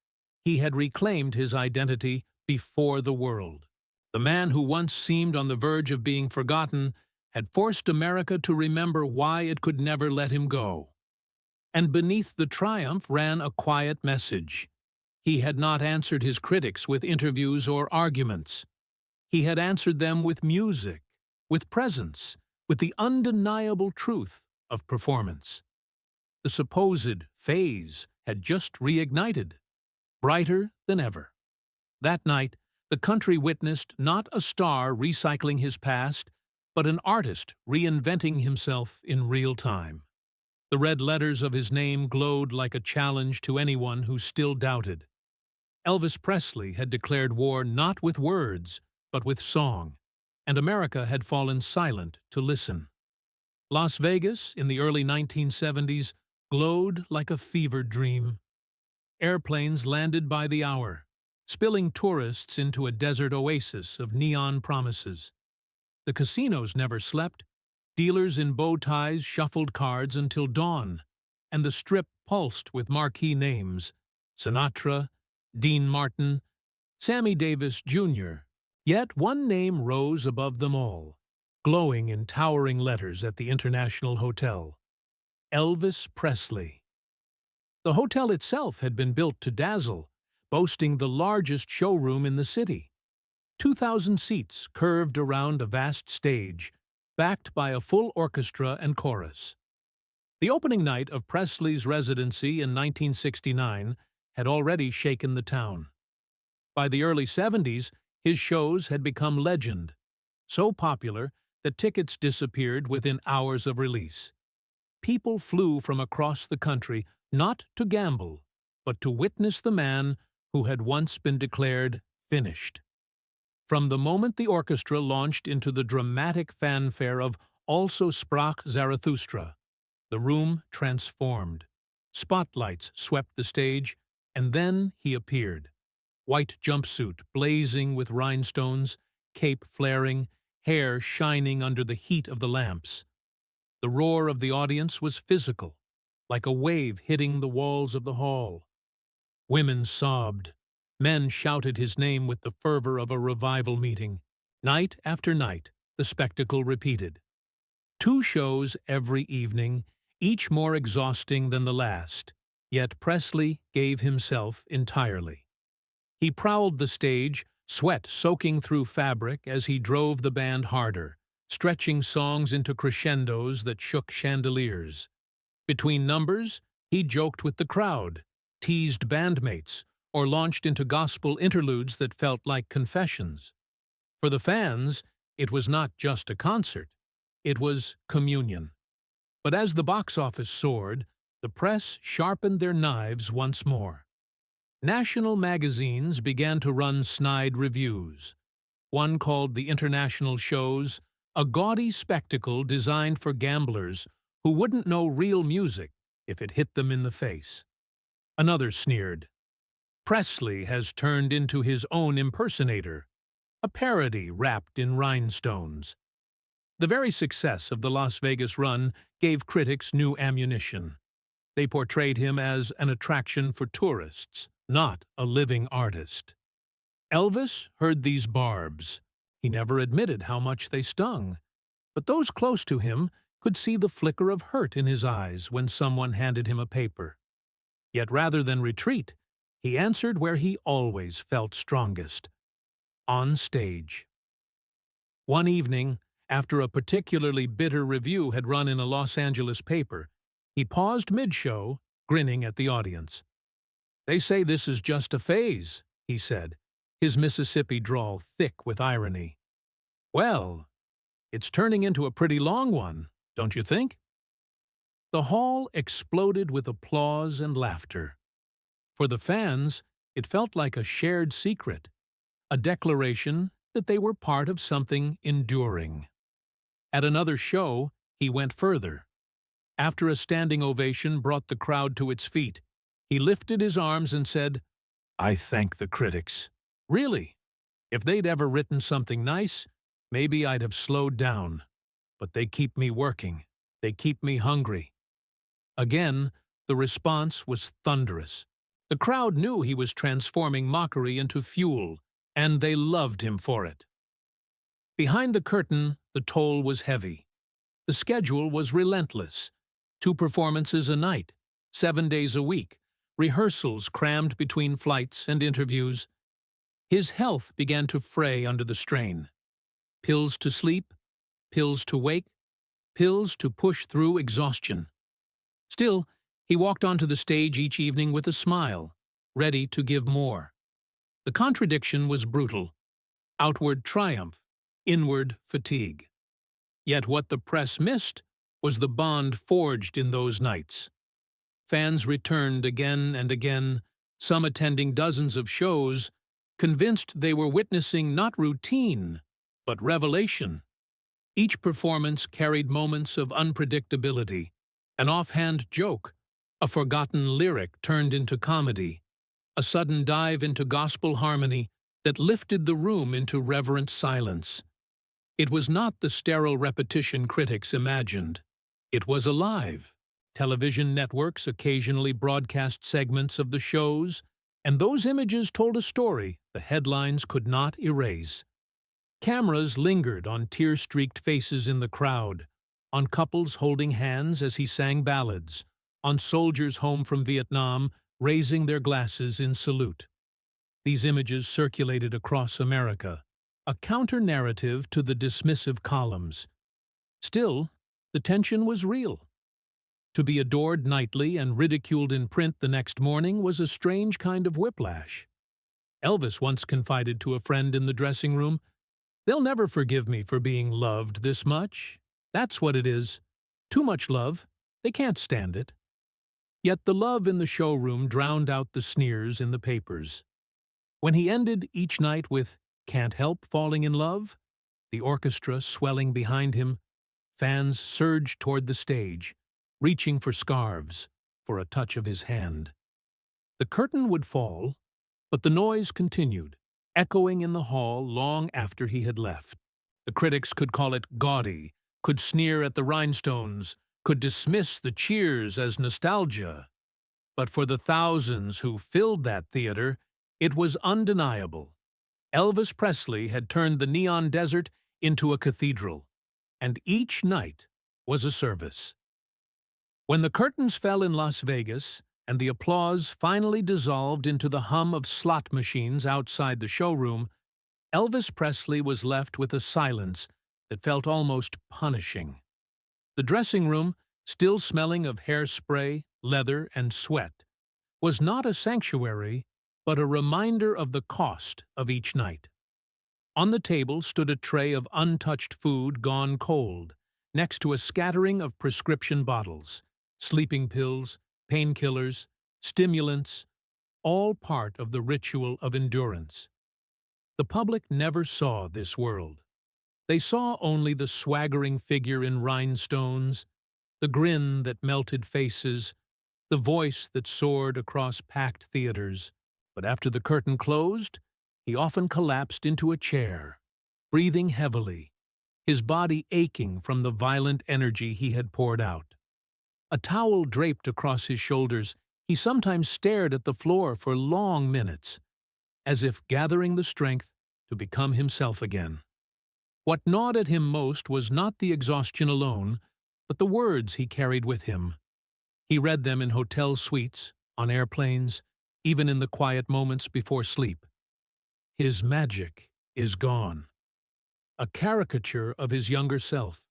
Speaker 1: he had reclaimed his identity before the world. The man who once seemed on the verge of being forgotten had forced America to remember why it could never let him go. And beneath the triumph ran a quiet message. He had not answered his critics with interviews or arguments. He had answered them with music, with presence, with the undeniable truth of performance. The supposed phase had just reignited, brighter than ever. That night, the country witnessed not a star recycling his past, but an artist reinventing himself in real time. The red letters of his name glowed like a challenge to anyone who still doubted. Elvis Presley had declared war not with words, but with song, and America had fallen silent to listen. Las Vegas, in the early 1970s, glowed like a fever dream. Airplanes landed by the hour, spilling tourists into a desert oasis of neon promises. The casinos never slept. Dealers in bow ties shuffled cards until dawn, and the Strip pulsed with marquee names: Sinatra, Dean Martin, Sammy Davis Jr. Yet one name rose above them all, glowing in towering letters at the International Hotel: Elvis Presley. The hotel itself had been built to dazzle, boasting the largest showroom in the city. 2,000 seats curved around a vast stage, backed by a full orchestra and chorus. The opening night of Presley's residency in 1969 had already shaken the town. By the early 70s, his shows had become legend, so popular that tickets disappeared within hours of release. People flew from across the country not to gamble, but to witness the man who had once been declared finished. From the moment the orchestra launched into the dramatic fanfare of Also sprach Zarathustra, the room transformed. Spotlights swept the stage, and then he appeared. White jumpsuit blazing with rhinestones, cape flaring, hair shining under the heat of the lamps. The roar of the audience was physical, like a wave hitting the walls of the hall. Women sobbed. Men shouted his name with the fervor of a revival meeting. Night after night, the spectacle repeated. 2 shows every evening, each more exhausting than the last, yet Presley gave himself entirely. He prowled the stage, sweat soaking through fabric as he drove the band harder, stretching songs into crescendos that shook chandeliers. Between numbers, he joked with the crowd, teased bandmates, or launched into gospel interludes that felt like confessions. For the fans, it was not just a concert, it was communion. But as the box office soared, the press sharpened their knives once more. National magazines began to run snide reviews. One called the international shows a gaudy spectacle designed for gamblers who wouldn't know real music if it hit them in the face. Another sneered, "Presley has turned into his own impersonator, a parody wrapped in rhinestones." The very success of the Las Vegas run gave critics new ammunition. They portrayed him as an attraction for tourists, not a living artist. Elvis heard these barbs. He never admitted how much they stung, but those close to him could see the flicker of hurt in his eyes when someone handed him a paper. Yet rather than retreat, he answered where he always felt strongest: on stage. One evening, after a particularly bitter review had run in a Los Angeles paper, he paused mid-show, grinning at the audience. "They say this is just a phase," he said, his Mississippi drawl thick with irony. "Well, it's turning into a pretty long one, don't you think?" The hall exploded with applause and laughter. For the fans, it felt like a shared secret, a declaration that they were part of something enduring. At another show, he went further. After a standing ovation brought the crowd to its feet, he lifted his arms and said, "I thank the critics. Really, if they'd ever written something nice, maybe I'd have slowed down. But they keep me working. They keep me hungry." Again, the response was thunderous. The crowd knew he was transforming mockery into fuel, and they loved him for it. Behind the curtain, the toll was heavy. The schedule was relentless. 2 performances a night, 7 days a week, rehearsals crammed between flights and interviews. His health began to fray under the strain. Pills to sleep, pills to wake, pills to push through exhaustion. Still, he walked onto the stage each evening with a smile, ready to give more. The contradiction was brutal. Outward triumph, inward fatigue. Yet what the press missed was the bond forged in those nights. Fans returned again and again, some attending dozens of shows, convinced they were witnessing not routine, but revelation. Each performance carried moments of unpredictability, an offhand joke, a forgotten lyric turned into comedy, a sudden dive into gospel harmony that lifted the room into reverent silence. It was not the sterile repetition critics imagined. It was alive. Television networks occasionally broadcast segments of the shows, and those images told a story the headlines could not erase. Cameras lingered on tear-streaked faces in the crowd, on couples holding hands as he sang ballads, on soldiers home from Vietnam raising their glasses in salute. These images circulated across America, a counter-narrative to the dismissive columns. Still, the tension was real. To be adored nightly and ridiculed in print the next morning was a strange kind of whiplash. Elvis once confided to a friend in the dressing room, "They'll never forgive me for being loved this much. That's what it is. Too much love. They can't stand it." Yet the love in the showroom drowned out the sneers in the papers. When he ended each night with "Can't help falling in love," the orchestra swelling behind him, fans surged toward the stage, reaching for scarves, for a touch of his hand. The curtain would fall, but the noise continued, echoing in the hall long after he had left. The critics could call it gaudy, could sneer at the rhinestones, could dismiss the cheers as nostalgia. But for the thousands who filled that theater, it was undeniable. Elvis Presley had turned the neon desert into a cathedral, and each night was a service. When the curtains fell in Las Vegas, and the applause finally dissolved into the hum of slot machines outside the showroom, Elvis Presley was left with a silence that felt almost punishing. The dressing room, still smelling of hairspray, leather, and sweat, was not a sanctuary, but a reminder of the cost of each night. On the table stood a tray of untouched food gone cold, next to a scattering of prescription bottles, sleeping pills, painkillers, stimulants, all part of the ritual of endurance. The public never saw this world. They saw only the swaggering figure in rhinestones, the grin that melted faces, the voice that soared across packed theaters. But after the curtain closed, he often collapsed into a chair, breathing heavily, his body aching from the violent energy he had poured out. A towel draped across his shoulders, he sometimes stared at the floor for long minutes, as if gathering the strength to become himself again. What gnawed at him most was not the exhaustion alone, but the words he carried with him. He read them in hotel suites, on airplanes, even in the quiet moments before sleep. His magic is gone. A caricature of his younger self.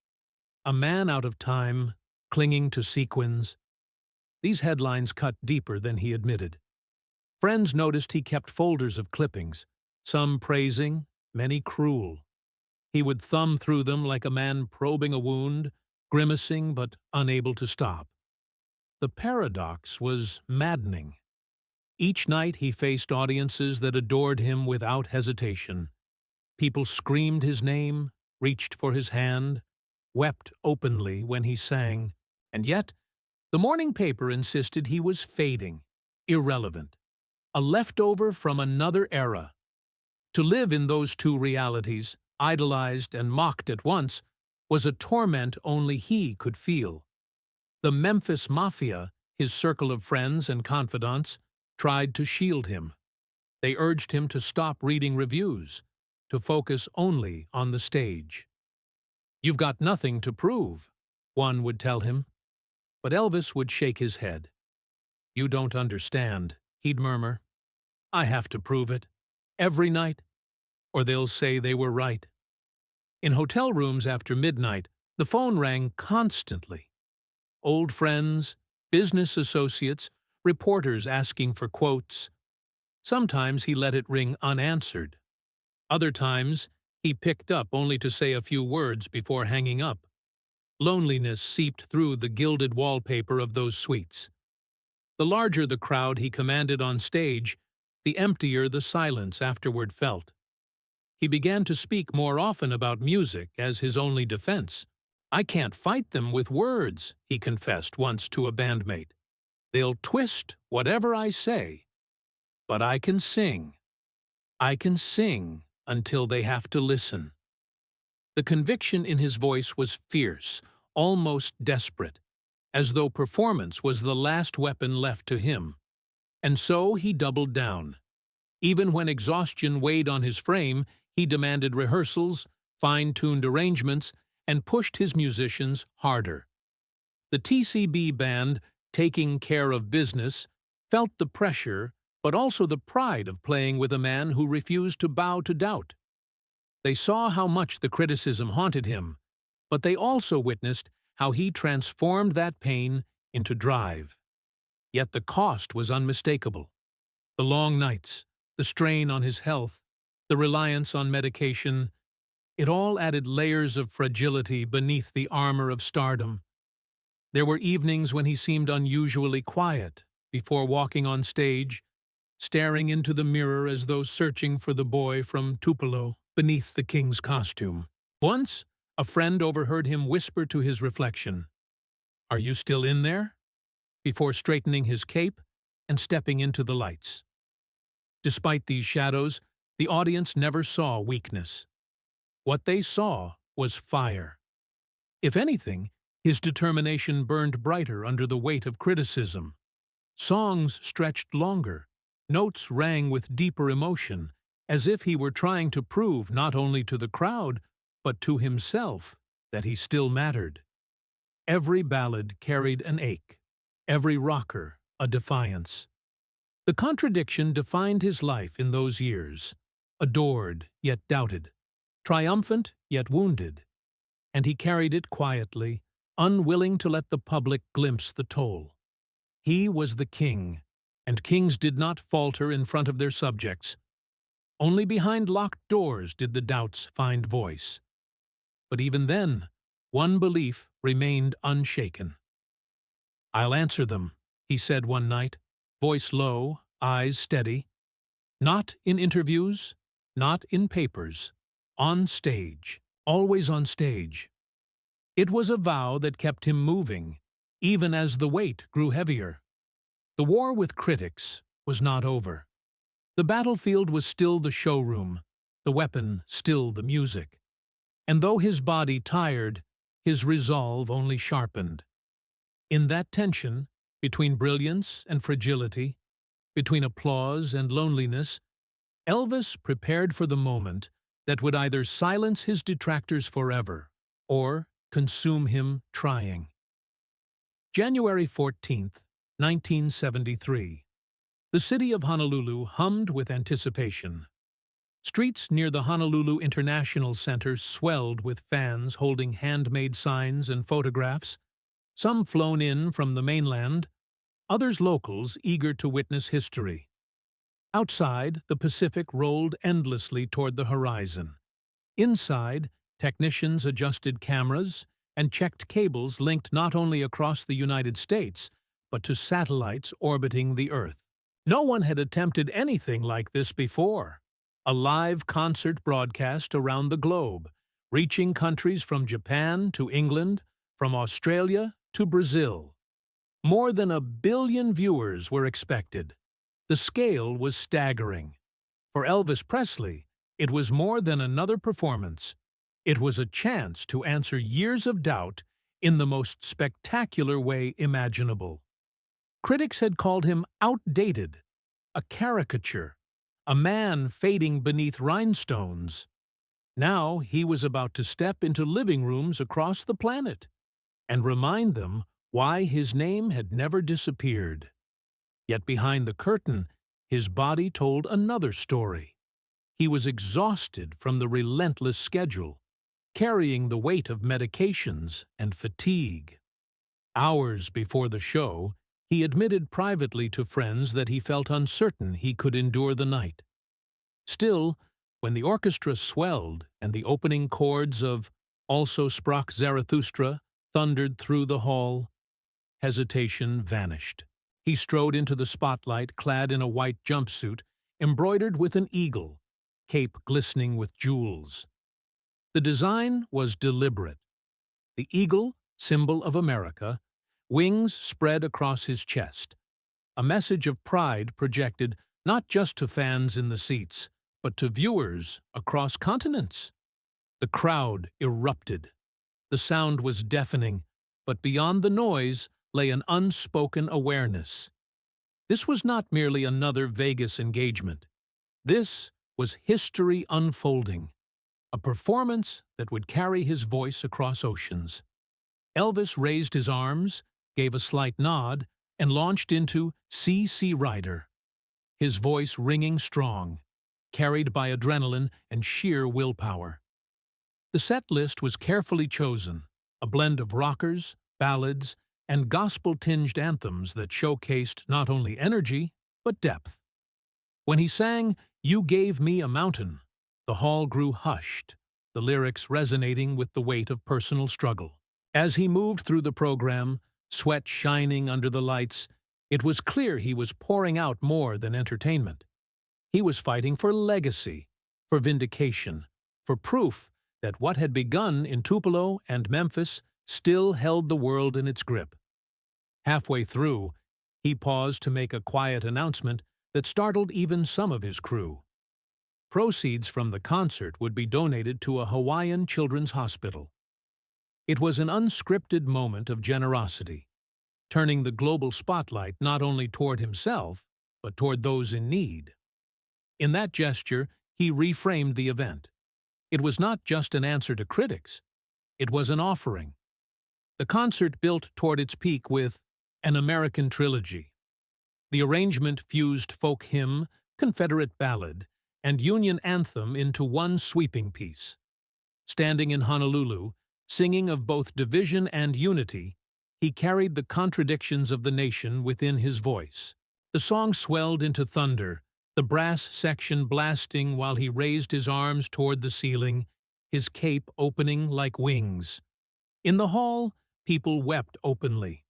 Speaker 1: A man out of time, clinging to sequins. These headlines cut deeper than he admitted. Friends noticed he kept folders of clippings, some praising, many cruel. He would thumb through them like a man probing a wound, grimacing but unable to stop. The paradox was maddening. Each night he faced audiences that adored him without hesitation. People screamed his name, reached for his hand, wept openly when he sang, and yet the morning paper insisted he was fading, irrelevant, a leftover from another era. To live in those two realities, idolized and mocked at once, was a torment only he could feel. The Memphis Mafia, his circle of friends and confidants, tried to shield him. They urged him to stop reading reviews, to focus only on the stage. "You've got nothing to prove," one would tell him. But Elvis would shake his head. "You don't understand," he'd murmur. "I have to prove it, every night, or they'll say they were right." In hotel rooms after midnight, the phone rang constantly. Old friends, business associates, reporters asking for quotes. Sometimes he let it ring unanswered. Other times, he picked up only to say a few words before hanging up. Loneliness seeped through the gilded wallpaper of those suites. The larger the crowd he commanded on stage, the emptier the silence afterward felt. He began to speak more often about music as his only defense. "I can't fight them with words," he confessed once to a bandmate. "They'll twist whatever I say. But I can sing. I can sing until they have to listen." The conviction in his voice was fierce, almost desperate, as though performance was the last weapon left to him. And so he doubled down. Even when exhaustion weighed on his frame, he demanded rehearsals, fine-tuned arrangements, and pushed his musicians harder. The TCB band, taking care of business, felt the pressure, but also the pride of playing with a man who refused to bow to doubt. They saw how much the criticism haunted him, but they also witnessed how he transformed that pain into drive. Yet the cost was unmistakable. The long nights, the strain on his health, the reliance on medication, it all added layers of fragility beneath the armor of stardom. There were evenings when he seemed unusually quiet before walking on stage, staring into the mirror as though searching for the boy from Tupelo beneath the king's costume. Once, a friend overheard him whisper to his reflection, "Are you still in there?" before straightening his cape and stepping into the lights. Despite these shadows, the audience never saw weakness. What they saw was fire. If anything, his determination burned brighter under the weight of criticism. Songs stretched longer, notes rang with deeper emotion, as if he were trying to prove not only to the crowd, but to himself that he still mattered. Every ballad carried an ache, every rocker a defiance. The contradiction defined his life in those years, adored yet doubted, triumphant yet wounded, and he carried it quietly, unwilling to let the public glimpse the toll. He was the king, and kings did not falter in front of their subjects. Only behind locked doors did the doubts find voice. But even then, one belief remained unshaken. "I'll answer them," he said one night, voice low, eyes steady. "Not in interviews, not in papers, on stage, always on stage." It was a vow that kept him moving, even as the weight grew heavier. The war with critics was not over. The battlefield was still the showroom, the weapon still the music. And though his body tired, his resolve only sharpened. In that tension, between brilliance and fragility, between applause and loneliness, Elvis prepared for the moment that would either silence his detractors forever or consume him trying. January 14th, 1973. The city of Honolulu hummed with anticipation. Streets near the Honolulu International Center swelled with fans holding handmade signs and photographs, some flown in from the mainland, others locals eager to witness history. Outside, the Pacific rolled endlessly toward the horizon. Inside, technicians adjusted cameras and checked cables linked not only across the United States, but to satellites orbiting the Earth. No one had attempted anything like this before. A live concert broadcast around the globe, reaching countries from Japan to England, from Australia to Brazil. More than 1 billion viewers were expected. The scale was staggering. For Elvis Presley, it was more than another performance. It was a chance to answer years of doubt in the most spectacular way imaginable. Critics had called him outdated, a caricature, a man fading beneath rhinestones. Now he was about to step into living rooms across the planet and remind them why his name had never disappeared. Yet behind the curtain, his body told another story. He was exhausted from the relentless schedule, carrying the weight of medications and fatigue. Hours before the show, he admitted privately to friends that he felt uncertain he could endure the night. Still, when the orchestra swelled and the opening chords of Also Sprach Zarathustra thundered through the hall, hesitation vanished. He strode into the spotlight clad in a white jumpsuit embroidered with an eagle, cape glistening with jewels. The design was deliberate. The eagle, symbol of America, wings spread across his chest, a message of pride projected not just to fans in the seats, but to viewers across continents. The crowd erupted. The sound was deafening, but beyond the noise lay an unspoken awareness. This was not merely another Vegas engagement. This was history unfolding, a performance that would carry his voice across oceans. Elvis raised his arms, gave a slight nod, and launched into C.C. Rider, his voice ringing strong, carried by adrenaline and sheer willpower. The set list was carefully chosen, a blend of rockers, ballads, and gospel-tinged anthems that showcased not only energy, but depth. When he sang, "You Gave Me a Mountain," the hall grew hushed, the lyrics resonating with the weight of personal struggle. As he moved through the program, sweat shining under the lights, it was clear he was pouring out more than entertainment. He was fighting for legacy, for vindication, for proof that what had begun in Tupelo and Memphis still held the world in its grip. Halfway through, he paused to make a quiet announcement that startled even some of his crew. Proceeds from the concert would be donated to a Hawaiian children's hospital. It was an unscripted moment of generosity, turning the global spotlight not only toward himself, but toward those in need. In that gesture, he reframed the event. It was not just an answer to critics. It was an offering. The concert built toward its peak with an American trilogy. The arrangement fused folk hymn, Confederate ballad, and Union anthem into one sweeping piece. Standing in Honolulu, singing of both division and unity, he carried the contradictions of the nation within his voice. The song swelled into thunder, the brass section blasting while he raised his arms toward the ceiling, his cape opening like wings. In the hall, people wept openly.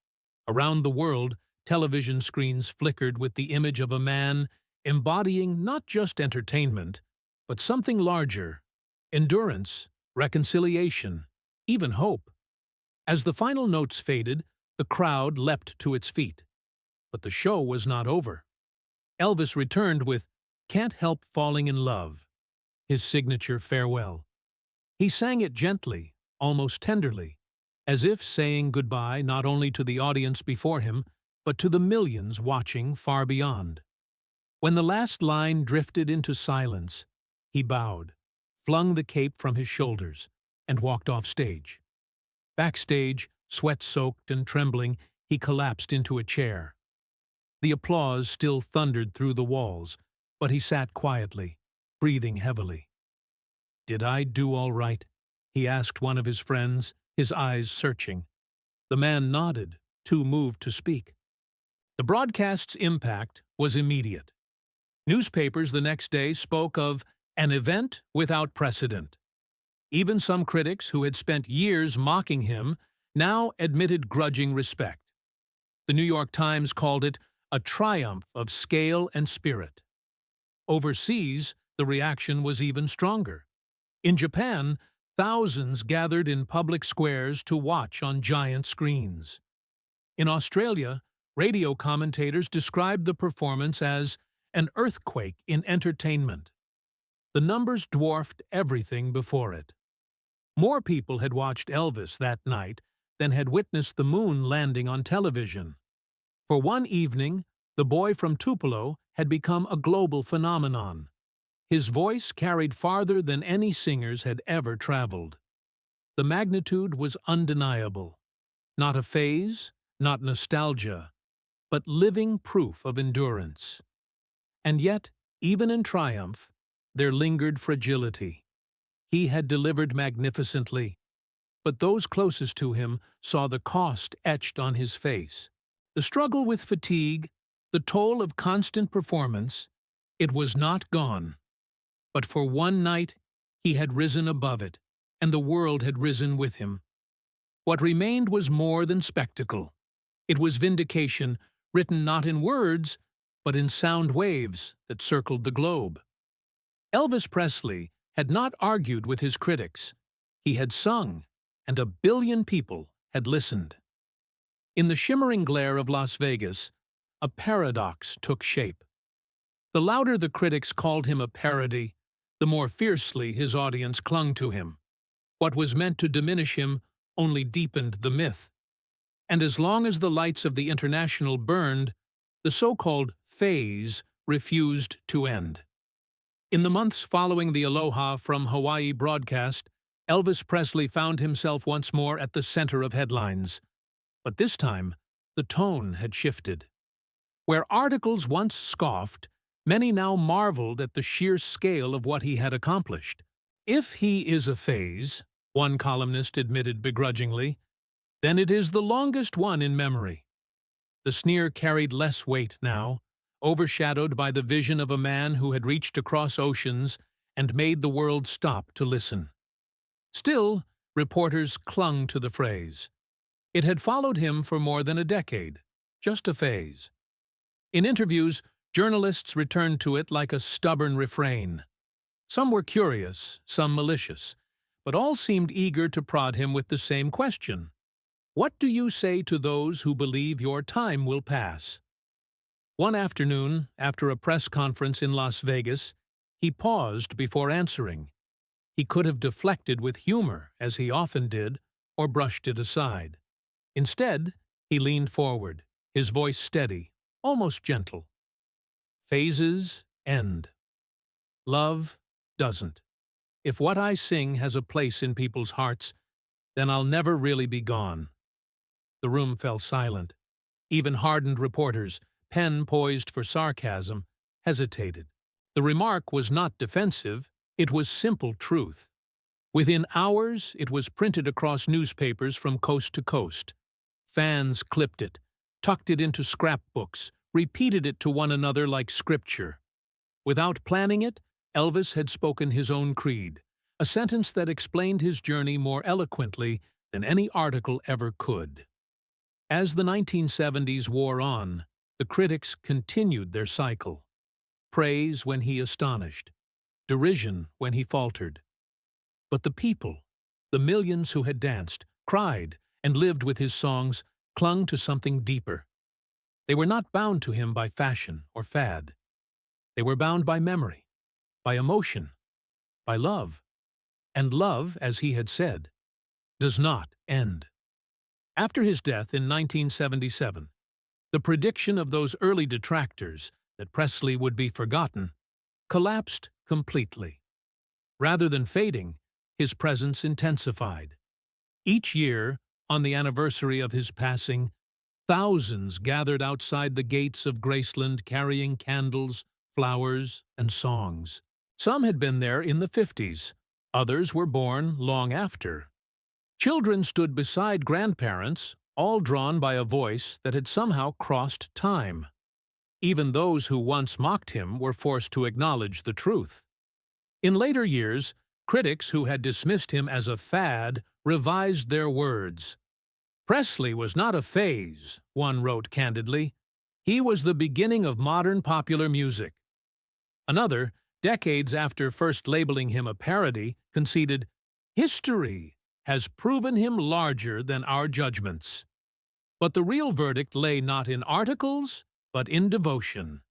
Speaker 1: Around the world, television screens flickered with the image of a man embodying not just entertainment, but something larger: endurance, reconciliation, even hope. As the final notes faded, the crowd leapt to its feet. But the show was not over. Elvis returned with "Can't Help Falling in Love," his signature farewell. He sang it gently, almost tenderly, as if saying goodbye not only to the audience before him, but to the millions watching far beyond. When the last line drifted into silence, he bowed, flung the cape from his shoulders, and walked off stage. Backstage, sweat-soaked and trembling, he collapsed into a chair. The applause still thundered through the walls, but he sat quietly, breathing heavily. "Did I do all right?" he asked one of his friends, his eyes searching. The man nodded, too moved to speak. The broadcast's impact was immediate. Newspapers the next day spoke of an event without precedent. Even some critics who had spent years mocking him now admitted grudging respect. The New York Times called it a triumph of scale and spirit. Overseas, the reaction was even stronger. In Japan, thousands gathered in public squares to watch on giant screens. In Australia, radio commentators described the performance as an earthquake in entertainment. The numbers dwarfed everything before it. More people had watched Elvis that night than had witnessed the moon landing on television. For one evening, the boy from Tupelo had become a global phenomenon. His voice carried farther than any singer's had ever traveled. The magnitude was undeniable. Not a phase, not nostalgia, but living proof of endurance. And yet, even in triumph, there lingered fragility. He had delivered magnificently, but those closest to him saw the cost etched on his face. The struggle with fatigue, the toll of constant performance, it was not gone. But for one night, he had risen above it, and the world had risen with him. What remained was more than spectacle. It was vindication, written not in words, but in sound waves that circled the globe. Elvis Presley had not argued with his critics. He had sung, and 1 billion people had listened. In the shimmering glare of Las Vegas, a paradox took shape. The louder the critics called him a parody, the more fiercely his audience clung to him. What was meant to diminish him only deepened the myth. And as long as the lights of the International burned, the so-called phase refused to end. In the months following the Aloha from Hawaii broadcast, Elvis Presley found himself once more at the center of headlines. But this time, the tone had shifted. Where articles once scoffed, many now marveled at the sheer scale of what he had accomplished. If he is a phase, one columnist admitted begrudgingly, then it is the longest one in memory. The sneer carried less weight now, overshadowed by the vision of a man who had reached across oceans and made the world stop to listen. Still, reporters clung to the phrase. It had followed him for more than a decade, just a phase. In interviews, journalists returned to it like a stubborn refrain. Some were curious, some malicious, but all seemed eager to prod him with the same question. What do you say to those who believe your time will pass? One afternoon, after a press conference in Las Vegas, he paused before answering. He could have deflected with humor, as he often did, or brushed it aside. Instead, he leaned forward, his voice steady, almost gentle. Phases end. Love doesn't. If what I sing has a place in people's hearts, then I'll never really be gone. The room fell silent. Even hardened reporters, pen poised for sarcasm, hesitated. The remark was not defensive, it was simple truth. Within hours, it was printed across newspapers from coast to coast. Fans clipped it, tucked it into scrapbooks, repeated it to one another like scripture. Without planning it, Elvis had spoken his own creed, a sentence that explained his journey more eloquently than any article ever could. As the 1970s wore on, the critics continued their cycle. Praise when he astonished, derision when he faltered. But the people, the millions who had danced, cried, and lived with his songs, clung to something deeper. They were not bound to him by fashion or fad. They were bound by memory, by emotion, by love. And love, as he had said, does not end. After his death in 1977, the prediction of those early detractors that Presley would be forgotten collapsed completely. Rather than fading, his presence intensified. Each year, on the anniversary of his passing, thousands gathered outside the gates of Graceland carrying candles, flowers, and songs. Some had been there in the 50s. Others were born long after. Children stood beside grandparents, all drawn by a voice that had somehow crossed time. Even those who once mocked him were forced to acknowledge the truth. In later years, critics who had dismissed him as a fad revised their words. Presley was not a phase, one wrote candidly. He was the beginning of modern popular music. Another, decades after first labeling him a parody, conceded, "History has proven him larger than our judgments." But the real verdict lay not in articles, but in devotion.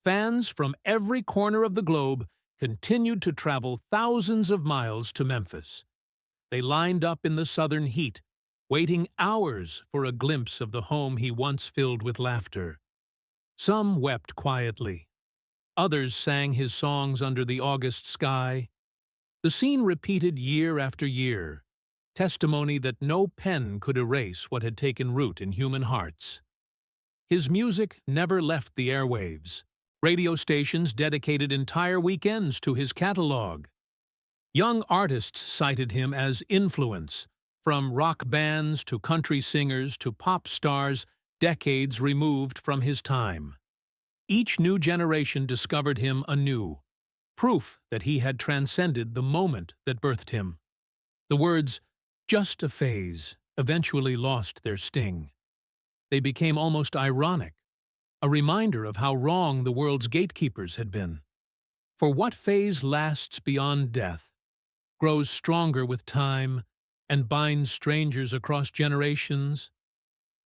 Speaker 1: Fans from every corner of the globe continued to travel thousands of miles to Memphis. They lined up in the southern heat, waiting hours for a glimpse of the home he once filled with laughter. Some wept quietly. Others sang his songs under the August sky. The scene repeated year after year, testimony that no pen could erase what had taken root in human hearts. His music never left the airwaves. Radio stations dedicated entire weekends to his catalog. Young artists cited him as influence, from rock bands to country singers to pop stars decades removed from his time. Each new generation discovered him anew, proof that he had transcended the moment that birthed him. The words, "just a phase," eventually lost their sting. They became almost ironic, a reminder of how wrong the world's gatekeepers had been. For what phase lasts beyond death, grows stronger with time, and binds strangers across generations?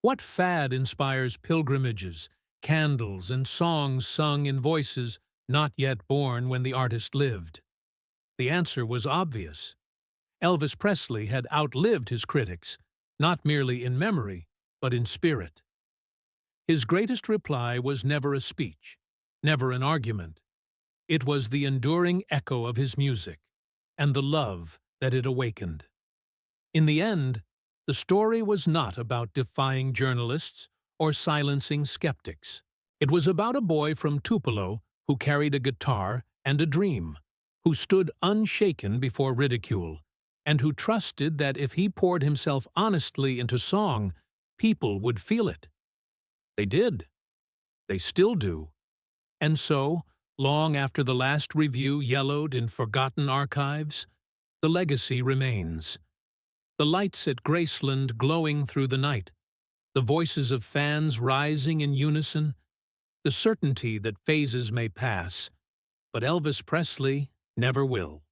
Speaker 1: What fad inspires pilgrimages, candles, and songs sung in voices not yet born when the artist lived? The answer was obvious. Elvis Presley had outlived his critics, not merely in memory, but in spirit. His greatest reply was never a speech, never an argument. It was the enduring echo of his music, and the love that it awakened. In the end, the story was not about defying journalists or silencing skeptics. It was about a boy from Tupelo who carried a guitar and a dream, who stood unshaken before ridicule, and who trusted that if he poured himself honestly into song, people would feel it. They did. They still do. And so, long after the last review yellowed in forgotten archives, the legacy remains. The lights at Graceland glowing through the night, the voices of fans rising in unison, the certainty that phases may pass, but Elvis Presley never will.